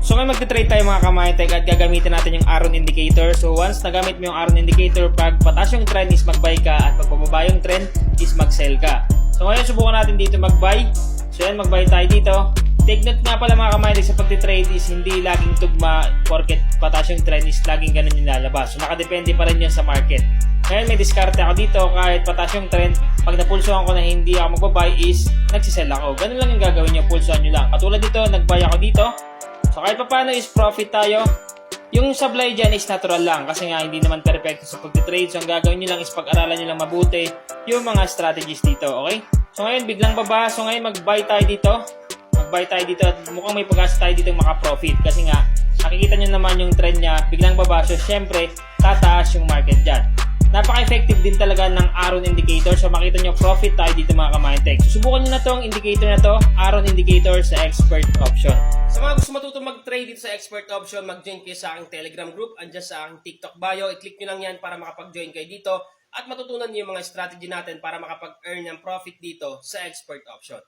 So ngayon magte-trade tayo mga ka-Mytech at gagamitin natin yung Aron Indicator. So once nagamit mo yung Aron Indicator, pag pataas yung trend is mag-buy ka at pag pababa yung trend is mag-sell ka. So ngayon subukan natin dito mag-buy. So yan, mag-buy tayo dito. Take note nga pala mga ka-Mytech, sa pagte-trade is hindi laging tugma porket pataas yung trend is laging ganun yung lalabas. So nakadepende pa rin yan sa market. Ngayon may diskarte ako dito kahit pataas yung trend. Pag napulsuhan ko na hindi ako magbabuy is nagsisell ako. Ganun lang yung gagawin nyo, pulsuhan nyo lang. Katulad dito, nag-buy ako dito. So kahit pa paano is profit tayo. Yung supply dyan is natural lang kasi nga hindi naman perfect sa pagte-trade. So ang gagawin nyo lang is pag-aralan nyo lang mabuti yung mga strategies dito, okay? So ngayon biglang baba. So ngayon mag-buy tayo dito. Mag-buy tayo dito at mukhang may pag-asa tayo dito maka-profit kasi nga nakikita nyo naman yung trend niya biglang baba. So syempre tataas yung market dyan. Napaka-effective din talaga ng Aron Indicator. So makita nyo profit tayo dito mga ka-Mytech. So subukan nyo na tong indicator na to, Aron Indicator sa Expert Option. Sa mga gusto matuto mag-trade dito sa Expert Option, mag-join kayo sa aking Telegram group. Andyan sa aking TikTok bio. I-click nyo lang yan para makapag-join kayo dito at matutunan nyo yung mga strategy natin para makapag-earn ng profit dito sa Expert Option.